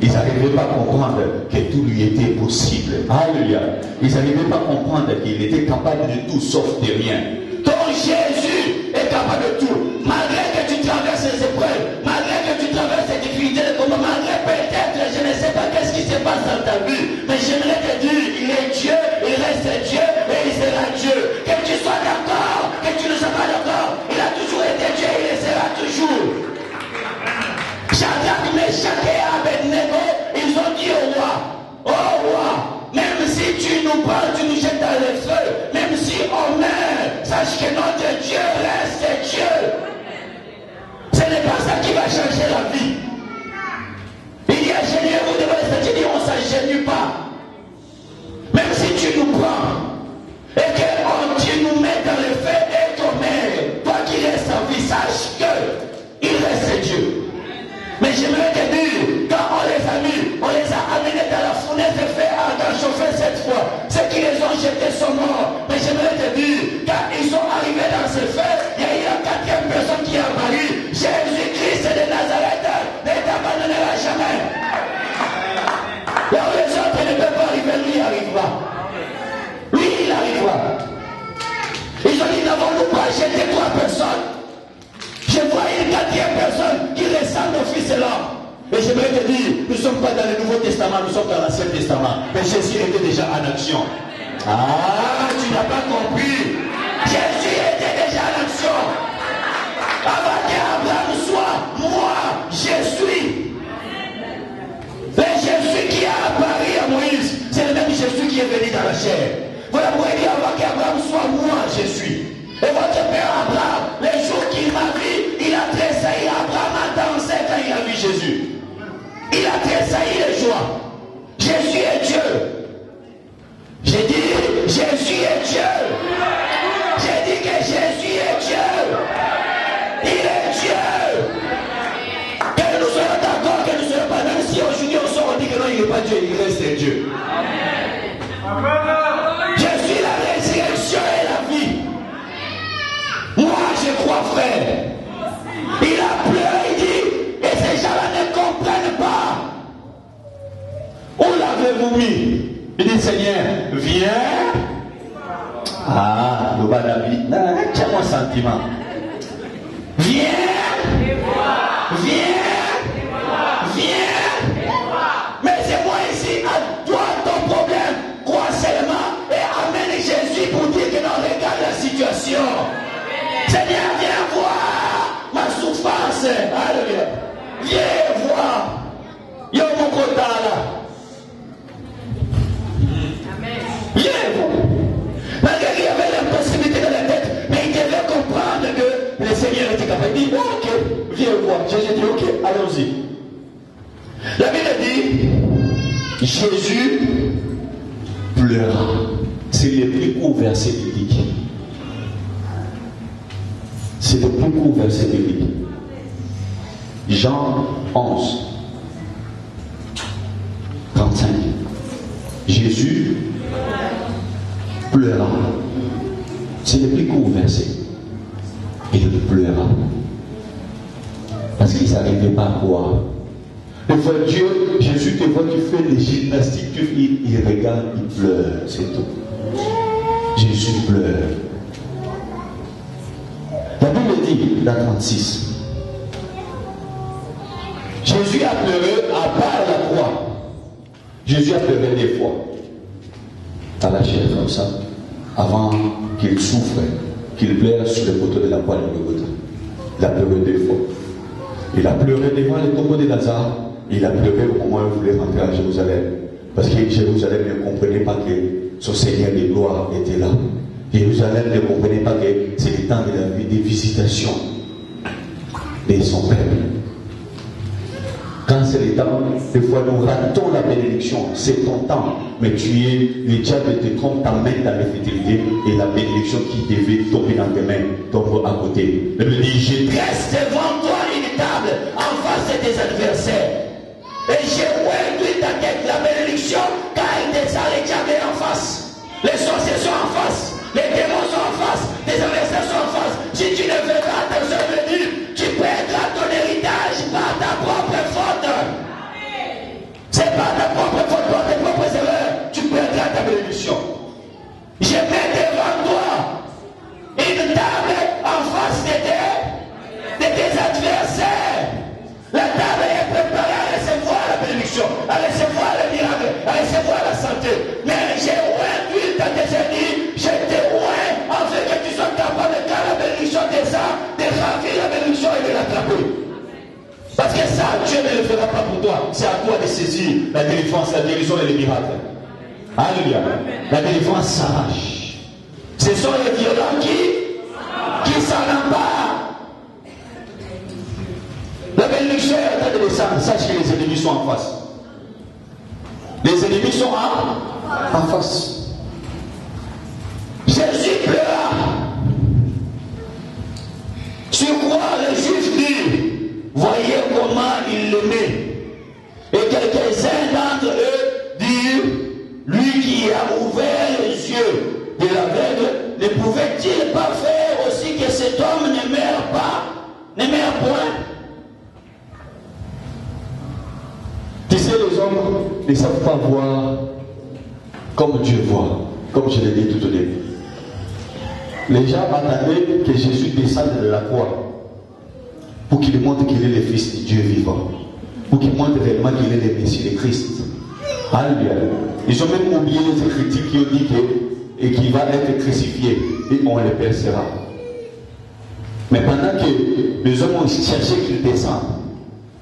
Ils n'arrivaient pas à comprendre que tout lui était possible. Alléluia. Ils n'arrivaient pas à comprendre qu'il était capable de tout sauf de rien. Ton Jésus est capable de tout. Malgré que tu traverses les épreuves, malgré que tu traverses les difficultés de combat, malgré peut-être, je ne sais pas qu'est-ce qui se passe dans ta vie, mais j'aimerais te dire, il est Dieu, il reste Dieu et il sera Dieu. Que tu sois d'accord, que tu ne sois pas d'accord, il a toujours été Dieu et il sera toujours. Shadrach, Meshach et Abednego, ils ont dit au roi, oh roi, même si tu nous prends, tu nous jettes dans le feu, même si on meurt, sache que notre Dieu reste Dieu. Ce n'est pas ça qui va changer la vie. Il dit, ingénieur-vous devant les statues, on ne s'ingénue pas. Même si tu nous prends, et que tu nous mets dans le feu et qu'on meurt, toi qui restes en vie, sache qu'il reste Dieu. Mais j'aimerais te dire, quand on les a mis, on les a amenés dans la fournaise de feu ardent chauffé cette fois. Ceux qui les ont jetés sont morts. Mais j'aimerais te dire, quand ils sont arrivés dans ce feu, il y a eu la quatrième personne qui a apparu. Jésus-Christ de Nazareth ne t'abandonnera jamais. Là où les autres ne peuvent pas arriver, lui arrivera. Lui, il arrivera. Ils ont dit, n'avons-nous pas jeté 3 personnes? Je vois une 4e personne qui ressemble au Fils de l'homme. Et j'aimerais te dire, nous ne sommes pas dans le Nouveau Testament, nous sommes dans l'Ancien Testament. Mais Jésus était déjà en action. Ah, tu n'as pas compris. Jésus était déjà en action. Avant qu'Abraham soit, moi, je suis. Le Jésus qui a apparu à Moïse, c'est le même Jésus qui est venu dans la chair. Voilà pourquoi il dit, avant qu'Abraham soit, moi, je suis. Et votre père Abraham, les jours qu'il m'a vu, il a tressailli. Abraham a dansé quand il a vu Jésus. Il a tressailli les joies. Jésus est Dieu. J'ai dit, Jésus est Dieu. J'ai dit que Jésus est Dieu. Il est Dieu. Que nous soyons d'accord, que nous ne soyons pas, même si aujourd'hui on sort, on dit que non, il n'est pas Dieu, il reste Dieu. Je suis la résurrection et la vie. Moi, je crois, frère. Il a pleuré, il dit, et ces gens-là ne comprennent pas. Où l'avez-vous mis? Il dit, Seigneur, viens. Ah, le bas d'habit. Tiens-moi un sentiment. Viens. Viens. Viens. Mais c'est moi ici, à toi ton problème. Crois seulement et amène Jésus pour dire que non, regarde la situation. Seigneur, viens voir ma souffrance. Alléluia. Viens voir. Yo mon côté là. Viens voir. Malgré qu'il y avait l'impossibilité dans la tête, mais il devait comprendre que dit, oh, ok, viens voir. Jésus dit, ok, allons-y. La Bible dit, Jésus pleura. C'est le plus court verset biblique. C'est le plus court verset biblique. Jean 11, 35. Jésus pleura. C'est le plus court verset. Il pleura. Parce qu'il ne s'arrivait pas à croire. Des fois, Dieu, Jésus te voit, tu fais des gymnastiques, il regarde, il pleure, c'est tout. Jésus pleure. La Bible dit, dans 36, Jésus a pleuré à part la croix. Jésus a pleuré des fois. À la chair comme ça, avant qu'il souffre, qu'il pleure sur le poteau de la croix de Golgotha. Il a pleuré deux fois. Il a pleuré devant le tombeau de Lazare. Il a pleuré au moment où il voulait rentrer à Jérusalem. Parce que Jérusalem ne comprenait pas que son Seigneur de gloire était là. Jérusalem ne comprenait pas que c'est le temps de la vie, des visitations de son peuple. Quand c'est le temps, des fois nous ratons la bénédiction, c'est ton temps, mais le diable te trompe, t'emmène dans l'infidélité et la bénédiction qui devait tomber dans tes mains tombe à côté. Il me dit, je dresse devant toi une table en face de tes adversaires. Et j'ai réduit ta tête, la bénédiction, car elle te le diable en face. Les sorciers sont en face, les démons sont en face, les adversaires sont en face. Si tu ne fais pas attention à venir, tu perdras ton héritage par ta propre faute. C'est pas ta propre faute, par tes propres erreurs, tu perdras ta bénédiction. Je mets devant toi une table en face de tes adversaires. La table est préparée à recevoir la bénédiction, à recevoir le miracle, à recevoir la santé. Mais j'ai réduit ta décennie, j'ai été loin afin que tu sois capable de faire la bénédiction des âmes, de ravir la bénédiction et de l'attraper. Parce que ça, Dieu ne le fera pas pour toi. C'est à toi de saisir la délivrance, la guérison et le miracle. Alléluia. La délivrance s'arrache. Ce sont les violents qui s'en emparent. La bénédiction est en train de descendre. Sache que les ennemis sont en face. Les ennemis sont en face. Jésus pleura. Sur quoi les Juifs disent, voyez comment il l'aimait. Et quelques-uns d'entre eux disent, lui qui a ouvert les yeux de l'aveugle, ne pouvait-il pas faire aussi que cet homme ne meure pas, ne meure point? Tu sais, les hommes ne savent pas voir comme Dieu voit, comme je l'ai dit tout au début. Les gens attendaient que Jésus descende de la croix pour qu'il montre qu'il est le Fils de Dieu vivant, pour qu'il montre réellement qu'il est le Messie de Christ. Alléluia. Ils ont même oublié les critiques qui ont dit qu'il va être crucifié et on le percera. Mais pendant que les hommes ont cherché qu'il descende,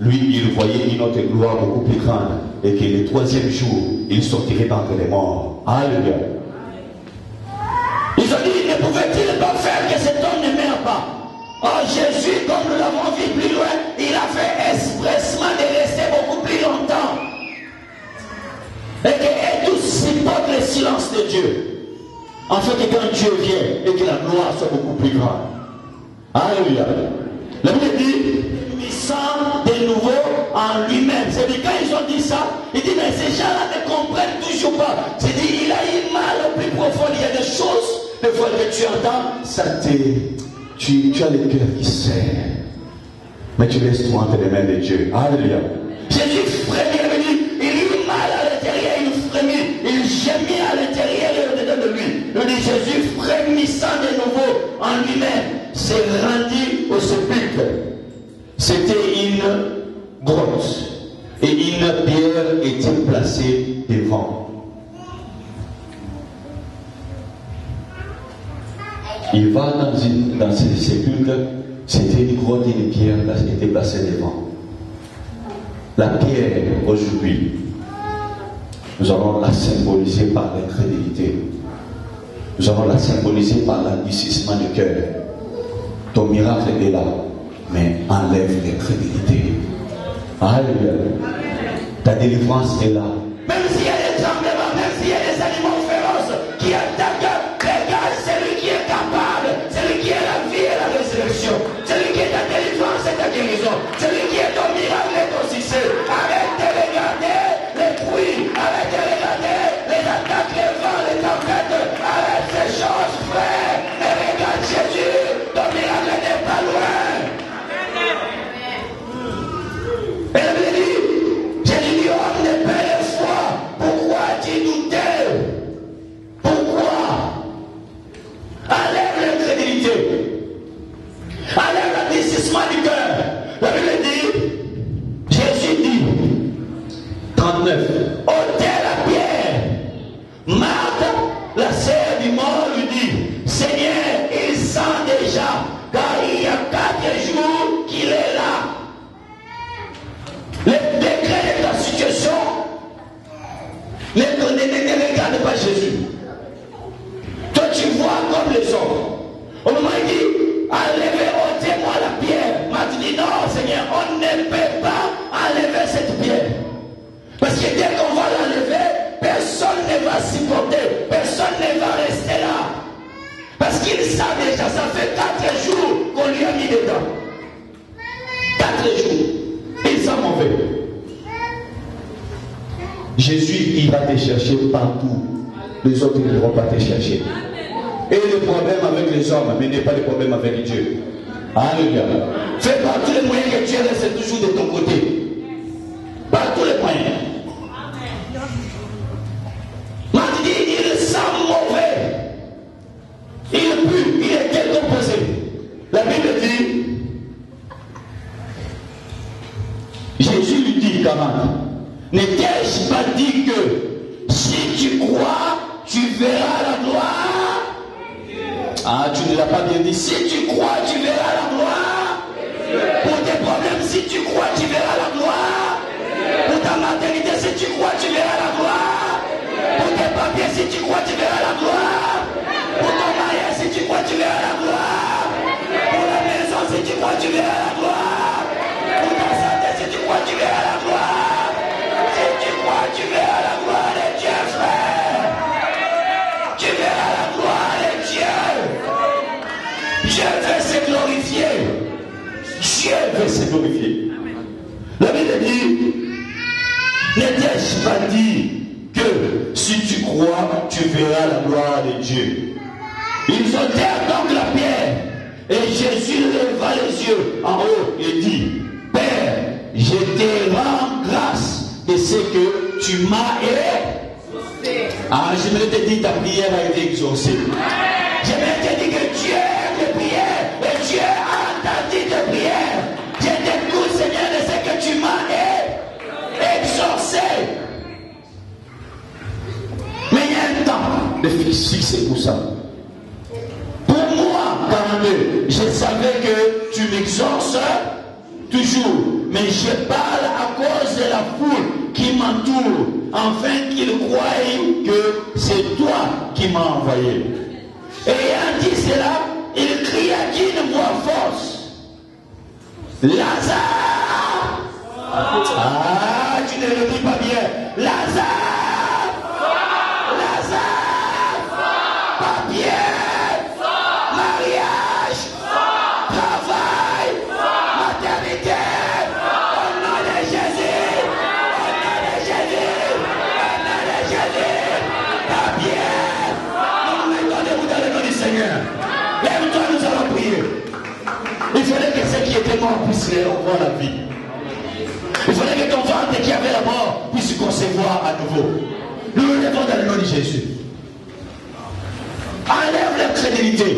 lui, il voyait une autre gloire beaucoup plus grande et que le troisième jour, il sortirait d'entre les morts. Alléluia. Ils ont dit, ne pouvait-il pas faire que cet homme ne meure pas? Oh, Jésus, comme nous l'avons vu plus loin, il a fait expressement de rester beaucoup plus longtemps. Et tous supportent le silence de Dieu. En fait, que quand Dieu vient et que la gloire soit beaucoup plus grande. Alléluia. La Bible dit, puissant de nouveau en lui-même. C'est-à-dire, quand ils ont dit ça, il dit, mais ces gens-là ne comprennent toujours pas. C'est-à-dire, il a eu mal au plus profond. Il y a des choses, des fois que tu entends, ça tu as le cœur qui serre. Mais tu laisses tout entre les mains de Dieu. Alléluia. Jésus frémit, il eut mal à l'intérieur, il frémit, il gémit à l'intérieur et au-dedans de lui. Il dit, Jésus frémissant de nouveau en lui-même, s'est rendu au sépulcre. C'était une grotte et une pierre était placée devant. Il va dans ce sépulcre, c'était une grotte et une pierre qui était placée devant. La pierre, aujourd'hui, nous allons la symboliser par l'incrédulité. Nous allons la symboliser par l'endurcissement du cœur. Ton miracle est là, mais enlève l'incrédulité. Alléluia. Ta délivrance est là. Même s'il y a des tremblements, même s'il y a des animaux féroces qui attaquent, regarde celui qui est capable, celui qui est la vie et la résurrection, celui qui est ta délivrance et ta guérison, celui qui est ton miracle et ton succès. Arrête de regarder les bruits, arrête de regarder les attaques, les vents, les tempêtes, arrête ces choses, frère, et regarde Jésus, ton miracle n'est pas loin. Et la Bible dit, Jésus dit, homme de paix et foi, pourquoi tu doutais? Pourquoi? Enlève l'incrédulité, enlève l'adoucissement du cœur. La Bible dit, Jésus dit, 39, ôtez la pierre. Marthe, la sœur du mort, lui dit, Seigneur, il sent déjà, car il y a 4 jours qu'il est là. Le degré de ta situation ne regarde pas Jésus. Toi tu vois comme les hommes. Au moment où il dit, enlevez, ôtez-moi la pierre. Marthe dit, non Seigneur, on ne peut pas enlever cette pierre. Parce que dès qu'on va l'enlever, personne ne va supporter, personne ne va rester là. Parce qu'il sait déjà, ça fait 4 jours qu'on lui a mis dedans. 4 jours. Il sent mauvais. Jésus, il va te chercher partout. Les autres ne vont pas te chercher. Et le problème avec les hommes, mais n'est pas le problème avec Dieu. Alléluia. Fais par tous les moyens que Dieu reste toujours de ton côté. Par tous les moyens. Marthe dit, il sent mauvais. Il pue, il est décomposé. La Bible dit, Jésus lui dit, 40, ne t'ai-je pas dit que si tu crois, tu verras la gloire? Ah, tu ne l'as pas bien dit. Si tu crois, tu verras la gloire. Pour tes problèmes, si tu crois, tu verras la gloire. Pour ta maternité, si tu crois, tu verras la gloire. Pour tes papiers, si tu crois, tu verras la gloire. Pour ton mariage, si tu crois, tu verras la gloire. Pour la maison, si tu crois, tu verras la gloire. Pour ta santé, si tu crois, tu verras la gloire. Si tu crois, tu verras la gloire de Dieu, frère. Tu verras la gloire de Dieu. Dieu veut se glorifier. Dieu veut se glorifier. La Bible dit, ne t'ai-je pas dit que si tu crois, tu verras la gloire de Dieu? Ils ôtèrent donc la pierre. Et Jésus leva les yeux en haut et dit, Père, je te rends grâce de ce que tu m'as aidé. Ah, j'aimerais te dire ta prière a été exaucée. J'aimerais te dire que Dieu aime tes prières et Dieu a entendu tes prières. Je t'écoute, Seigneur, de ce que tu m'as exaucé. Mais il y a un temps de fixer pour ça. Pour moi, 42, je savais que tu m'exauces toujours, mais je parle à cause de la foule qui m'entoure, afin qu'ils croient que c'est toi qui m'as envoyé. Et ayant dit cela, il cria d'une voix forte, Lazare! Ah, tu ne le dis pas bien. Lazare! Lazare! Papier! Mariage! Travail! Maternité! Au nom de Jésus! Au nom de Jésus! Au nom de Jésus! Papier! Nous nous mettons debout dans le nom du Seigneur. Lève-toi, nous allons prier. Il fallait que ceux qui étaient morts puissent revoir la vie. Il fallait que ton ventre qui avait la mort puisse concevoir à nouveau. Nous nous levons dans le nom de Jésus. Enlève l'incrédulité.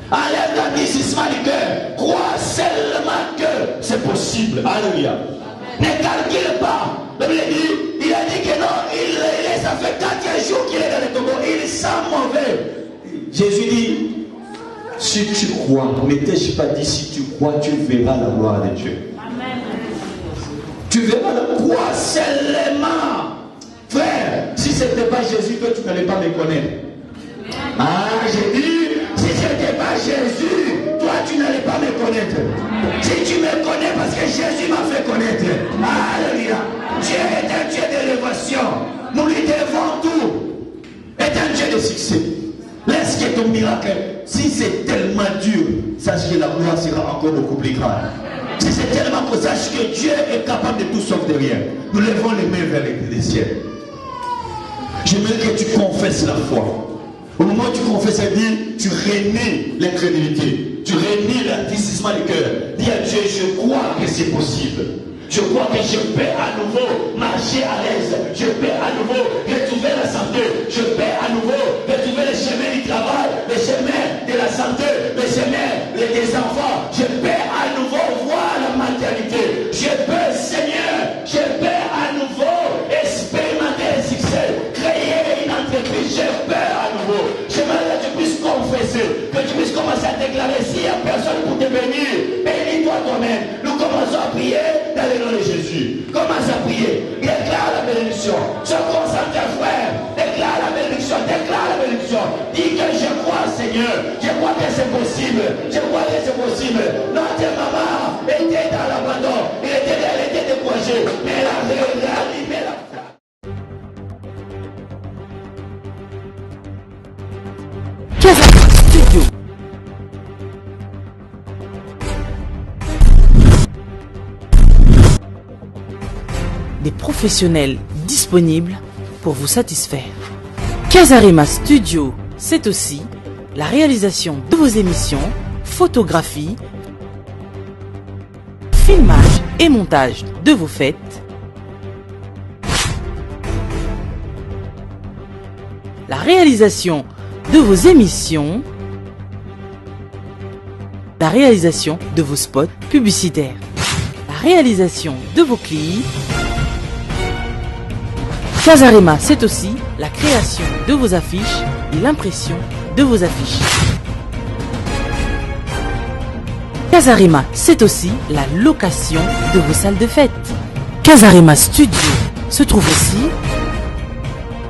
Enlève l'endurcissement du cœur. Crois seulement que c'est possible. Alléluia. Ne calcule pas. La Bible dit, il a dit que non, ça fait 4 jours qu'il est dans le tombeau. Il sent mauvais. Jésus dit, si tu crois, ne t'ai-je pas dit, si tu crois, tu verras la gloire de Dieu. Amen. Tu verras la croix seulement. Frère, si ce n'était pas Jésus, toi tu n'allais pas me connaître. Ah, j'ai dit, si ce n'était pas Jésus, toi tu n'allais pas pas me connaître. Si tu me connais parce que Jésus m'a fait connaître. Alléluia. Dieu est un Dieu d'élévation. Nous lui devons tout. Est un Dieu de succès. Laisse que ton miracle, si c'est tellement dur, sache que la gloire sera encore beaucoup plus grande. Si c'est tellement que sache que Dieu est capable de tout sauf de rien. Nous levons les mains vers les ciels. J'aimerais que tu confesses la foi. Au moment où tu confesses, tu réunis l'incrédulité. Tu réunis l'indécisement du cœur. Dis à Dieu, je crois que c'est possible. Je crois que je peux à nouveau marcher à l'aise. Je peux à nouveau retrouver la santé. Je peux à nouveau retrouver le chemin du travail, le chemin de la santé, le chemin des enfants. Je peux à nouveau voir la maternité. Je peux, Seigneur, je peux à nouveau expérimenter le succès, créer une entreprise. Je peux à nouveau. J'aimerais que tu puisses confesser, que tu puisses commencer à déclarer. S'il n'y a personne pour te bénir, bénis-toi toi-même. Nous commençons à prier dans le nom de Jésus. Commence à prier. Déclare la bénédiction. Se concentre, frère. Déclare la bénédiction. Déclare la bénédiction. Dis que je crois, Seigneur. Je crois que c'est possible. Je crois que c'est possible. Notre maman était dans l'abandon. Elle était découragée. Mais elle a réanimé la foi. Casarima Studio. Des professionnels disponibles pour vous satisfaire. Casarima Studio, c'est aussi la réalisation de vos émissions, photographie, filmage et montage de vos fêtes, la réalisation de vos émissions, la réalisation de vos spots publicitaires, la réalisation de vos clips. Casarima, c'est aussi la création de vos affiches et l'impression de vos affiches. Casarima, c'est aussi la location de vos salles de fête. Casarima Studio se trouve aussi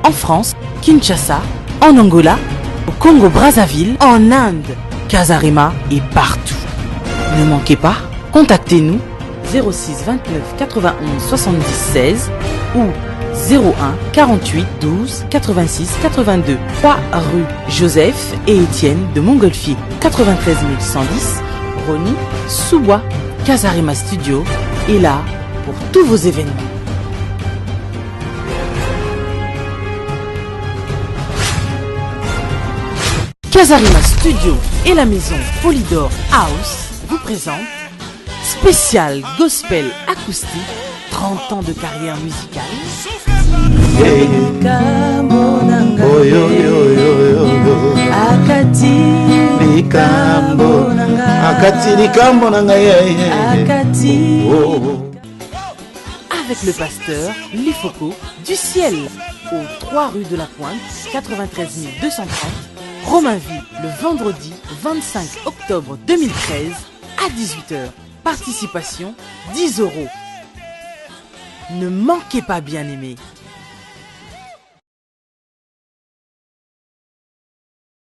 en France, Kinshasa, en Angola, au Congo-Brazzaville, en Inde. Casarima est partout. Ne manquez pas, contactez-nous 06 29 91 70 16 ou 01 48 12 86 82. 3 rue Joseph et Étienne de Montgolfier, 93 110, Rony, Sous-Bois. Casarima Studio est là pour tous vos événements. Casarima Studio et la maison Polydor House vous présentent spécial gospel acoustique, 30 ans de carrière musicale. Avec le pasteur Lifoko du ciel, au 3 rue de la Pointe, 93 230, Romainville, le vendredi 25 octobre 2013 à 18h. Participation 10 €. Ne manquez pas, bien aimé.